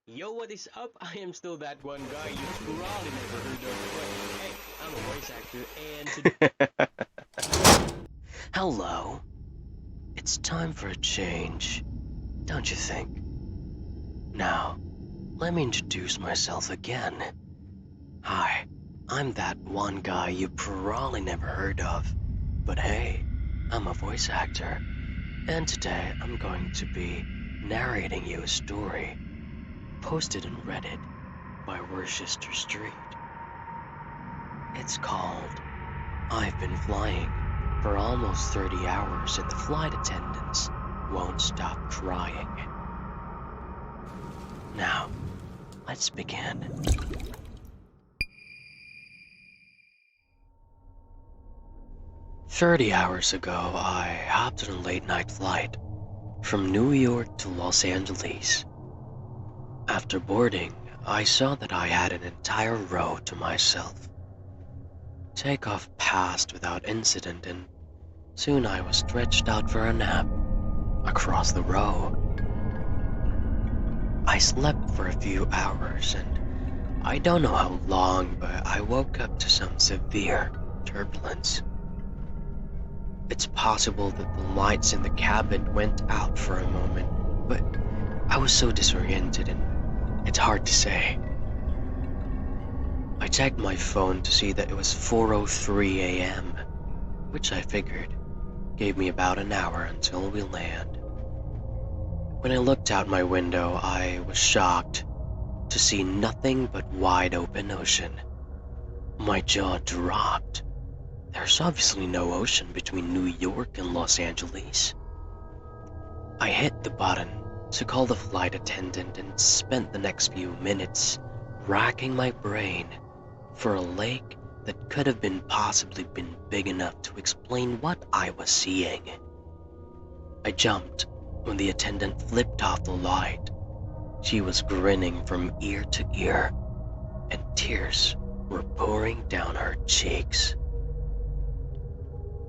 Yo, what is up? I am still that one guy you probably never heard of, but hey, I'm a voice actor, and today... Hello. It's time for a change, don't you think? Now, let me introduce myself again. Hi, I'm that one guy you probably never heard of, but hey, I'm a voice actor, and today I'm going to be narrating you a story posted in Reddit by WorcesterStreet. It's called I've Been Flying for Almost 30 Hours and the Flight Attendants Won't Stop Crying. Now, let's begin. "30 hours ago, I hopped on a late-night flight from New York to Los Angeles. After boarding, I saw that I had an entire row to myself. Takeoff passed without incident, and soon I was stretched out for a nap across the row. I slept for a few hours, and I don't know how long, but I woke up to some severe turbulence. It's possible that the lights in the cabin went out for a moment, but I was so disoriented and it's hard to say. I checked my phone to see that it was 4:03 a.m., which I figured gave me about an hour until we land. When I looked out my window, I was shocked to see nothing but wide open ocean. My jaw dropped. There's obviously no ocean between New York and Los Angeles. I hit the button to call the flight attendant and spent the next few minutes racking my brain for a lake that could have possibly been big enough to explain what I was seeing. I jumped when the attendant flipped off the light. She was grinning from ear to ear, and tears were pouring down her cheeks.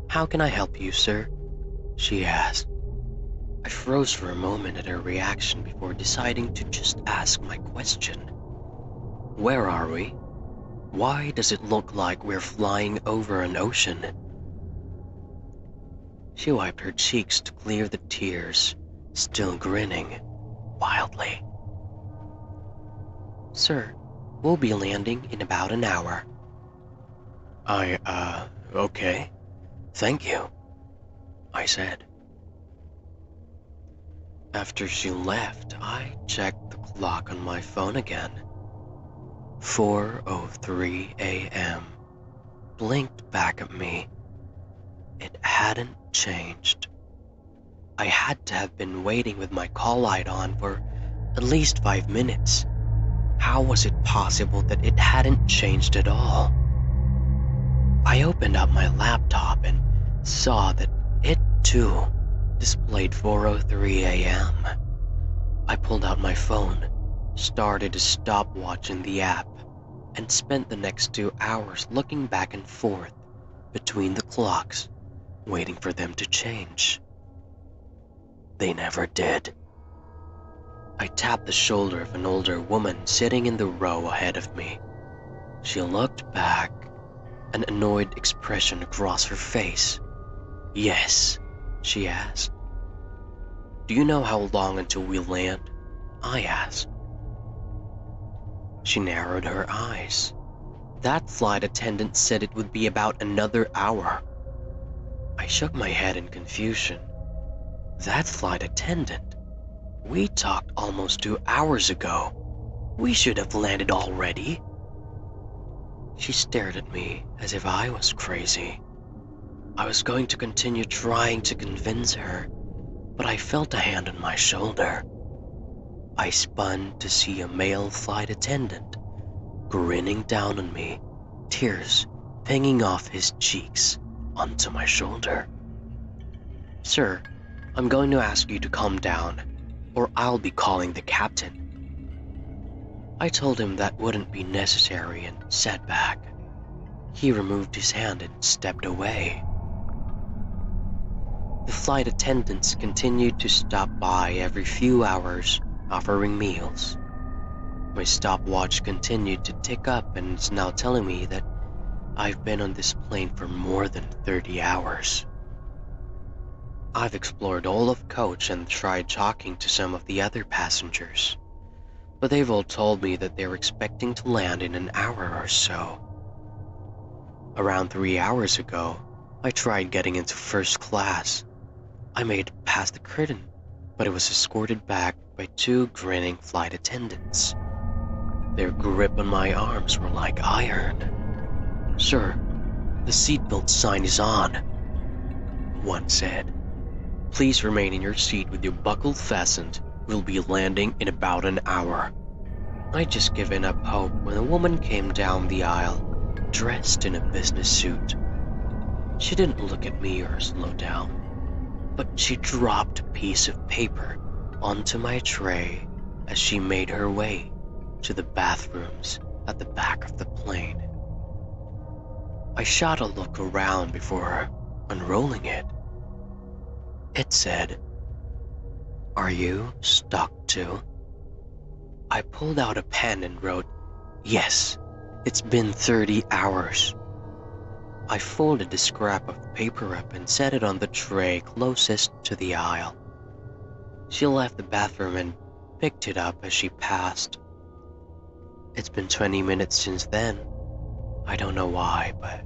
"How can I help you, sir?" she asked. I froze for a moment at her reaction before deciding to just ask my question. "Where are we? Why does it look like we're flying over an ocean?" She wiped her cheeks to clear the tears, still grinning wildly. "Sir, we'll be landing in about an hour." Okay. Thank you," I said. After she left, I checked the clock on my phone again. 4:03 a.m. blinked back at me. It hadn't changed. I had to have been waiting with my call light on for at least 5 minutes. How was it possible that it hadn't changed at all? I opened up my laptop and saw that it too displayed 4:03 a.m. I pulled out my phone, started a stopwatch in the app, and spent the next 2 hours looking back and forth between the clocks, waiting for them to change. They never did. I tapped the shoulder of an older woman sitting in the row ahead of me. She looked back, an annoyed expression across her face. "Yes?" she asked. "Do you know how long until we land?" I asked. She narrowed her eyes. "That flight attendant said it would be about another hour." I shook my head in confusion. "That flight attendant? We talked almost 2 hours ago. We should have landed already." She stared at me as if I was crazy. I was going to continue trying to convince her, but I felt a hand on my shoulder. I spun to see a male flight attendant grinning down on me, tears pinging off his cheeks onto my shoulder. "Sir, I'm going to ask you to calm down, or I'll be calling the captain." I told him that wouldn't be necessary and sat back. He removed his hand and stepped away. The flight attendants continued to stop by every few hours, offering meals. My stopwatch continued to tick up and is now telling me that I've been on this plane for more than 30 hours. I've explored all of coach and tried talking to some of the other passengers, but they've all told me that they're expecting to land in an hour or so. Around 3 hours ago, I tried getting into first class. I made it past the curtain, but it was escorted back by 2 grinning flight attendants. Their grip on my arms were like iron. "Sir, the seatbelt sign is on," one said. "Please remain in your seat with your buckle fastened. We'll be landing in about an hour." I'd just given up hope when a woman came down the aisle, dressed in a business suit. She didn't look at me or slow down, but she dropped a piece of paper onto my tray as she made her way to the bathrooms at the back of the plane. I shot a look around before unrolling it. It said, "Are you stuck too?" I pulled out a pen and wrote, "Yes, it's been 30 hours." I folded the scrap of paper up and set it on the tray closest to the aisle. She left the bathroom and picked it up as she passed. It's been 20 minutes since then. I don't know why, but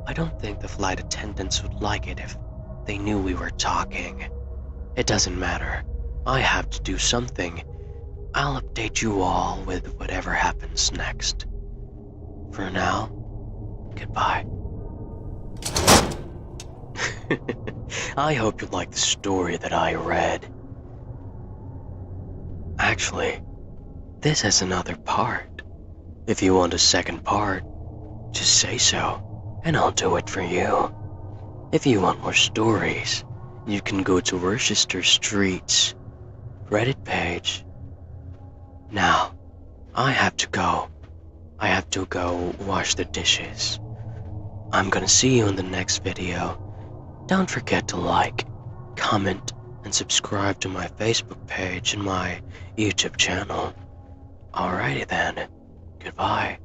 I don't think the flight attendants would like it if they knew we were talking. It doesn't matter. I have to do something. I'll update you all with whatever happens next. For now, goodbye. I hope you liked the story that I read. Actually, this has another part. If you want a second part, just say so, and I'll do it for you. If you want more stories, you can go to WorcesterStreet's Reddit page. Now, I have to go. I have to go wash the dishes. I'm gonna see you in the next video. Don't forget to like, comment, and subscribe to my Facebook page and my YouTube channel. Alrighty then, goodbye.